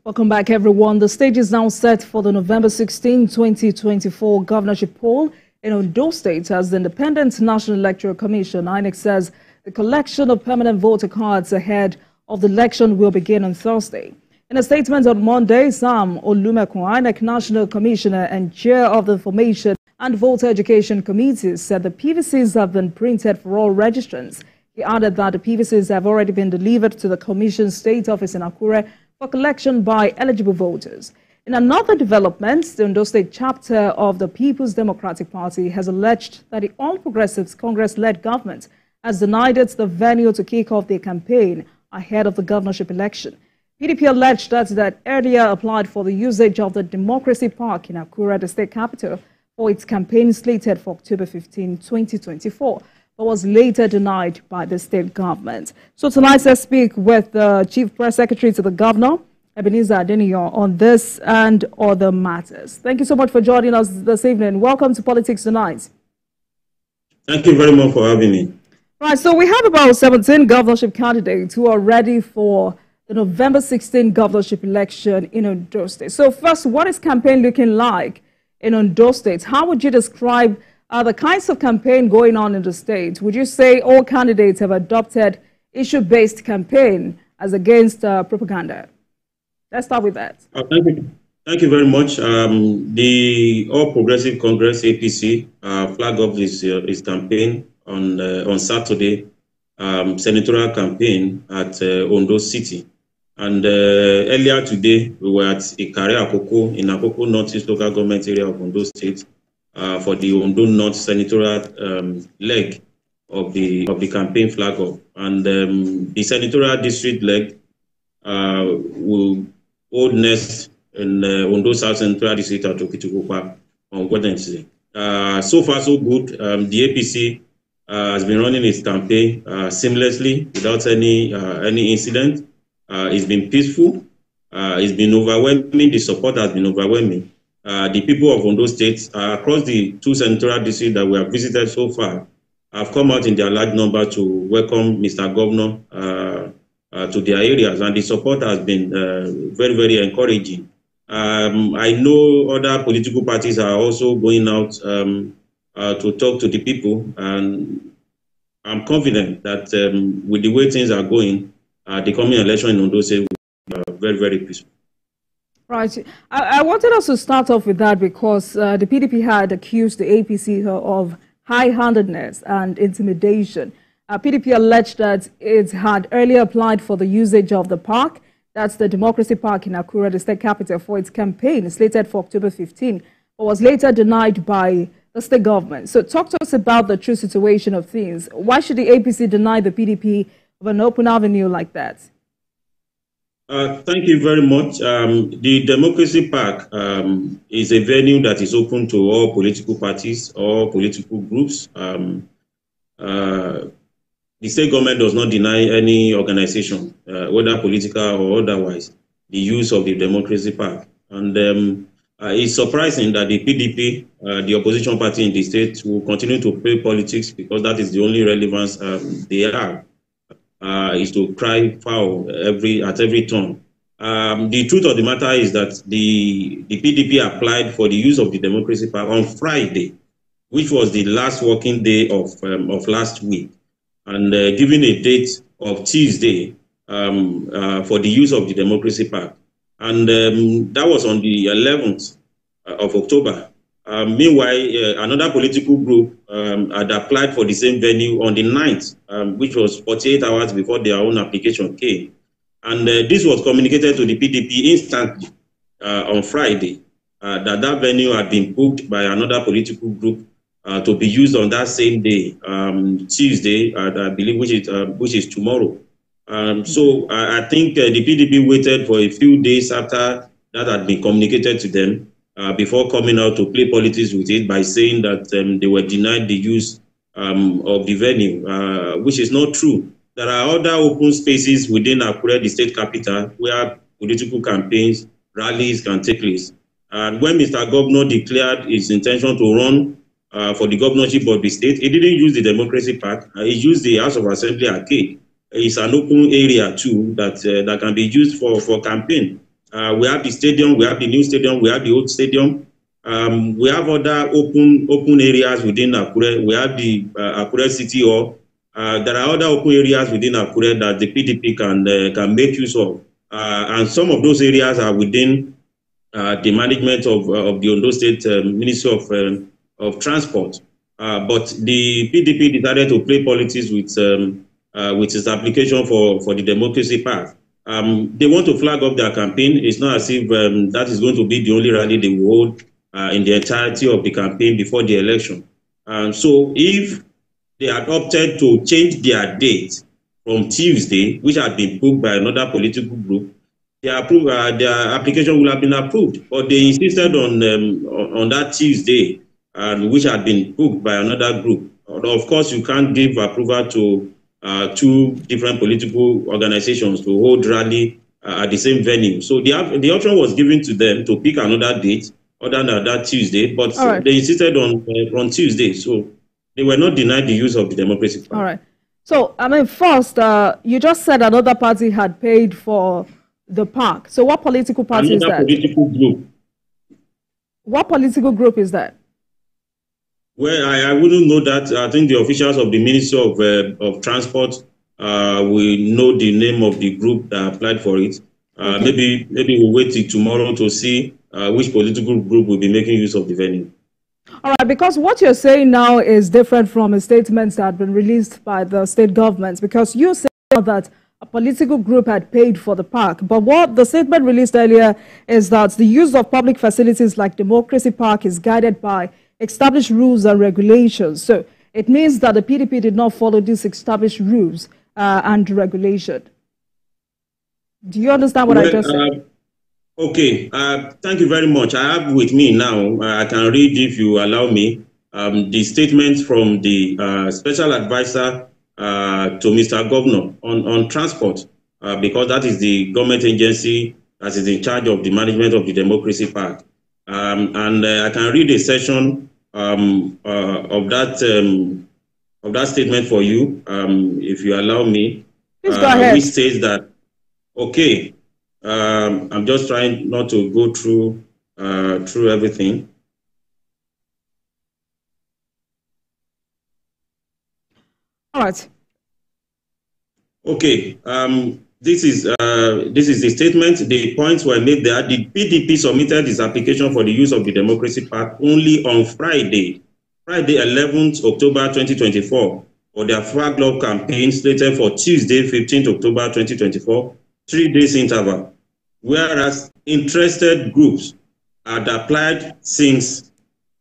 Welcome back, everyone. The stage is now set for the November 16, 2024 governorship poll in Ondo State as the Independent National Electoral Commission, INEC, says the collection of permanent voter cards ahead of the election will begin on Thursday. In a statement on Monday, Sam Olumekun, INEC National Commissioner and Chair of the Information and Voter Education Committees, said the PVCs have been printed for all registrants. He added that the PVCs have already been delivered to the Commission's state office in Akure for collection by eligible voters. In another development, the Ondo State chapter of the People's Democratic Party has alleged that the All Progressives Congress-led government has denied it the venue to kick off their campaign ahead of the governorship election. PDP alleged that earlier applied for the usage of the Democracy Park in Akure, the state capital, for its campaign slated for October 15, 2024. But was later denied by the state government. So tonight, let's speak with the Chief Press Secretary to the Governor, Ebenezer Adeniyan, on this and other matters. Thank you so much for joining us this evening. Welcome to Politics Tonight. Thank you very much for having me. Right, so we have about 17 governorship candidates who are ready for the November 16 governorship election in Ondo State. So first, what is campaign looking like in Ondo State? How would you describe the kinds of campaign going on in the state? Would you say all candidates have adopted issue-based campaign as against propaganda? Let's start with that. Thank you very much. The All Progressive Congress, APC, flagged off his campaign on Saturday, senatorial campaign at Ondo City. And earlier today, we were at Ikare Akoko in Akoko Northeast Local Government Area of Ondo State, for the Ondo North senatorial leg of the campaign flag off, and the senatorial district leg will hold next in Ondo South Senatorial District at Okitipupa on Wednesday. So far, so good. The APC has been running its campaign seamlessly without any incident. It's been peaceful. It's been overwhelming. The support has been overwhelming. The people of Ondo State across the two senatorial districts that we have visited so far have come out in their large number to welcome Mr. Governor to their areas, and the support has been very, very encouraging. I know other political parties are also going out to talk to the people, and I'm confident that with the way things are going, the coming election in Ondo State will be very, very peaceful. Right. I wanted us to start off with that because the PDP had accused the APC of high-handedness and intimidation. PDP alleged that it had earlier applied for the usage of the park, that's the Democracy Park in Akure, the state capital, for its campaign slated for October 15, but was later denied by the state government. So talk to us about the true situation of things. Why should the APC deny the PDP of an open avenue like that? Thank you very much. The Democracy Park is a venue that is open to all political parties, all political groups. The state government does not deny any organization, whether political or otherwise, the use of the Democracy Park. And it's surprising that the PDP, the opposition party in the state, will continue to play politics because that is the only relevance they have. Is to cry foul at every turn. The truth of the matter is that the PDP applied for the use of the Democracy Park on Friday, which was the last working day of last week, and given a date of Tuesday for the use of the Democracy Park. And that was on the 11th of October. Meanwhile, another political group had applied for the same venue on the 9th, which was 48 hours before their own application came. And this was communicated to the PDP instantly on Friday, that venue had been booked by another political group to be used on that same day, Tuesday, I believe, which is tomorrow. So I think the PDP waited for a few days after that had been communicated to them before coming out to play politics with it by saying that they were denied the use of the venue, which is not true. There are other open spaces within Akure, the state capital, where political campaigns, rallies can take place. And when Mr. Governor declared his intention to run for the governorship of the state, he didn't use the Democracy Park. He used the House of Assembly arcade. It's an open area too that can be used for campaign. We have the stadium, we have the new stadium, we have the old stadium. We have other open areas within Akure. We have the Akure City Hall. There are other open areas within Akure that the PDP can make use of. And some of those areas are within the management of the Ondo State Ministry of Transport. But the PDP decided to play politics with its application for the democracy path. They want to flag up their campaign. It's not as if that is going to be the only rally they will hold in the entirety of the campaign before the election. So if they had opted to change their date from Tuesday, which had been booked by another political group, their application would have been approved. But they insisted on that Tuesday, which had been booked by another group. Of course, you can't give approval to two different political organizations to hold rally at the same venue. So the option was given to them to pick another date other than that Tuesday, but they insisted on Tuesday. So they were not denied the use of the democracy party. All right. So, I mean, first, you just said another party had paid for the park. So what political party is that? Another political group. What political group is that? Well, I wouldn't know that. I think the officials of the Ministry of Transport will know the name of the group that applied for it. Maybe we'll wait till tomorrow to see which political group will be making use of the venue. All right, because what you're saying now is different from a statement that had been released by the state governments, because you said that a political group had paid for the park. But what the statement released earlier is that the use of public facilities like Democracy Park is guided by established rules and regulations. So it means that the PDP did not follow these established rules and regulation. Do you understand what I just said? Okay, thank you very much. I have with me now, I can read, if you allow me, the statement from the special advisor to Mr. Governor on transport, because that is the government agency that is in charge of the management of the Democracy Park. And I can read a section of that statement for you, if you allow me. Please go ahead. Which says that, okay, I'm just trying not to go through everything. All right. Okay. This is the statement. The points were made there. The PDP submitted its application for the use of the Democracy Park only on Friday 11th October 2024, for their flag love campaign slated for Tuesday 15th October 2024, 3 days interval. Whereas interested groups had applied since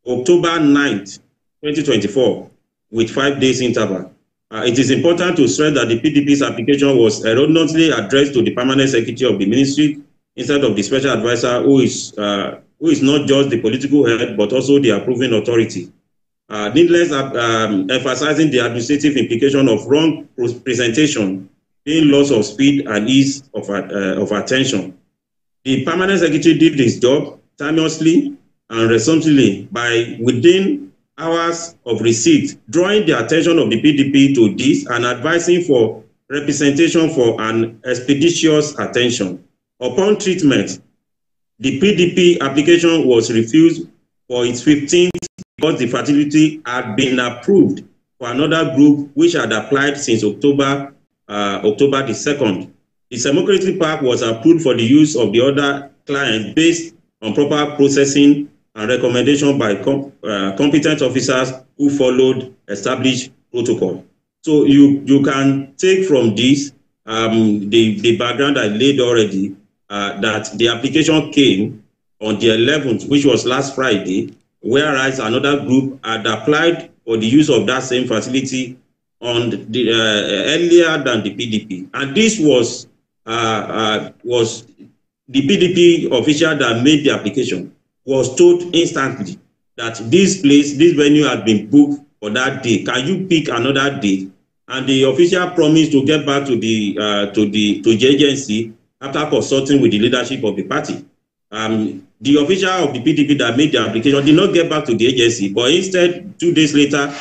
October 9th, 2024, with 5 days interval. It is important to stress that the PDP's application was erroneously addressed to the permanent secretary of the ministry instead of the special advisor, who is not just the political head but also the approving authority. Needless emphasizing the administrative implication of wrong presentation being loss of speed and ease of attention. The permanent secretary did his job timeously and responsibly by within hours of receipt, drawing the attention of the PDP to this and advising for representation for an expeditious attention. Upon treatment, the PDP application was refused for its 15th because the facility had been approved for another group which had applied since October the 2nd. The Democracy Park was approved for the use of the other client based on proper processing and recommendation by competent officers who followed established protocol. So you can take from this the background I laid already, that the application came on the 11th, which was last Friday, whereas another group had applied for the use of that same facility on the earlier than the PDP, and this was the PDP official that made the application was told instantly that this venue had been booked for that day. Can you pick another date? And the official promised to get back to the agency after consulting with the leadership of the party. The official of the PDP that made the application did not get back to the agency, but instead, 2 days later,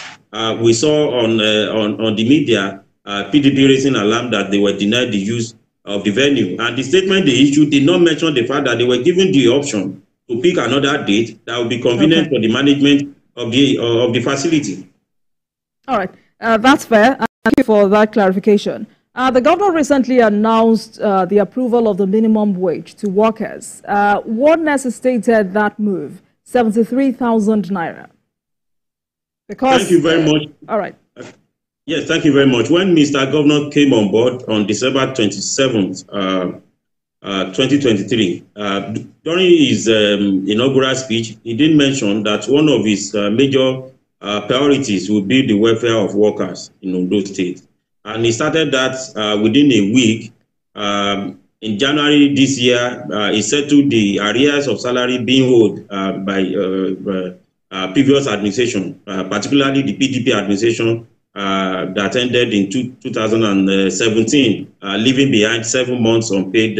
we saw on the media PDP raising alarm that they were denied the use of the venue. And the statement they issued did not mention the fact that they were given the option to pick another date that would be convenient for the management of the facility. All right, that's fair. Thank you for that clarification. The governor recently announced the approval of the minimum wage to workers. What necessitated that move? 73,000 naira. Because, thank you very much. All right. Yes, thank you very much. When Mr. Governor came on board on December 27th, 2023, during his inaugural speech, he did mention that one of his major priorities would be the welfare of workers in Ondo State. And he started that within a week. In January this year, he settled the arrears of salary being owed by previous administration, particularly the PDP administration that ended in 2017, leaving behind 7 months unpaid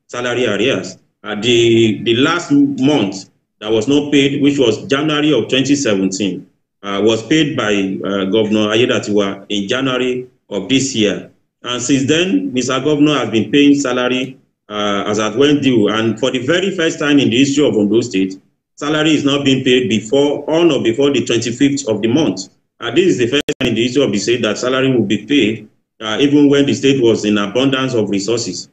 salary arrears. The last month that was not paid, which was January of 2017, was paid by Governor Adeniyan in January of this year. And since then, Mr. Governor has been paying salary as at when due. And for the very first time in the history of Ondo State, salary is not being paid on or before the 25th of the month. This is the first time in the history of the state that salary will be paid, even when the state was in abundance of resources.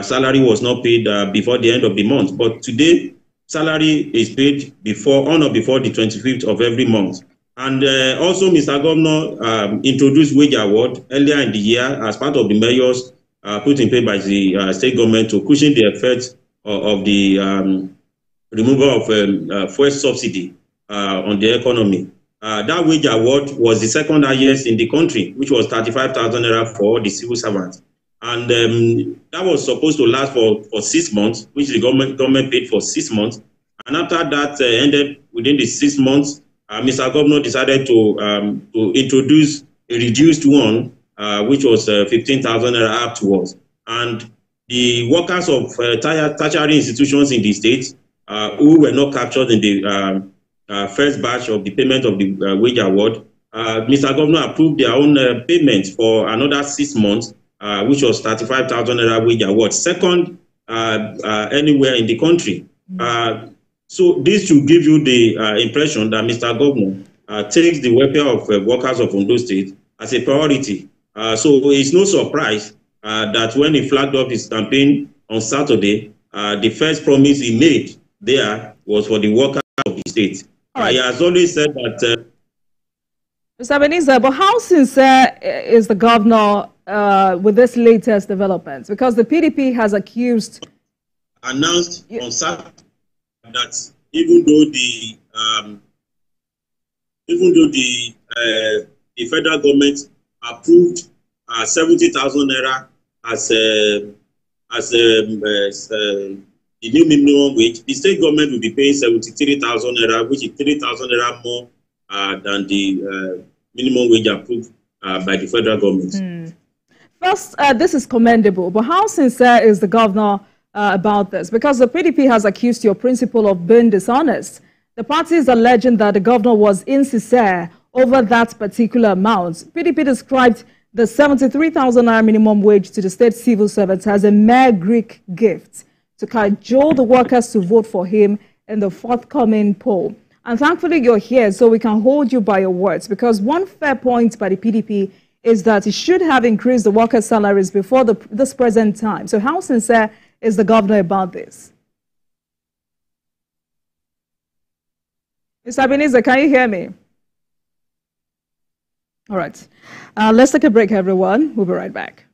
Salary was not paid before the end of the month. But today, salary is paid on or before the 25th of every month. And also, Mr. Governor introduced wage award earlier in the year as part of the measures put in place by the state government to cushion the effects of the removal of fuel subsidy on the economy. That wage award was the second highest in the country, which was 35,000 naira for the civil servants. And that was supposed to last for 6 months, which the government paid for 6 months. And after that ended within the 6 months, Mr. Governor decided to introduce a reduced one, which was 15,000 naira afterwards. And the workers of tertiary institutions in the state who were not captured in the first batch of the payment of the wage award, Mr. Governor approved their own payment for another 6 months, which was 35,000 naira wage award, second anywhere in the country. So this should give you the impression that Mr. Governor takes the welfare of workers of Ondo State as a priority. So it's no surprise that when he flagged up his campaign on Saturday, the first promise he made there was for the workers of the state. Right. He has always said that... Mr. Ebenezer, but how sincere is the governor with this latest development? Because the PDP has announced on Saturday that even though the federal government approved 70,000 naira as the new minimum wage, the state government will be paying 73,000 naira, which is 3,000 naira more than the minimum wage approved by the federal government. First, this is commendable, but how sincere is the governor about this? Because the PDP has accused your principal of being dishonest. The party is alleging that the governor was insincere over that particular amount. PDP described the 73,000 naira minimum wage to the state civil servants as a mere Greek gift to cajole the workers to vote for him in the forthcoming poll. And thankfully you're here so we can hold you by your words, because one fair point by the PDP is that it should have increased the workers' salaries before this present time. So how sincere is the governor about this? Mr. Ebenezer, can you hear me? All right. Let's take a break, everyone. We'll be right back.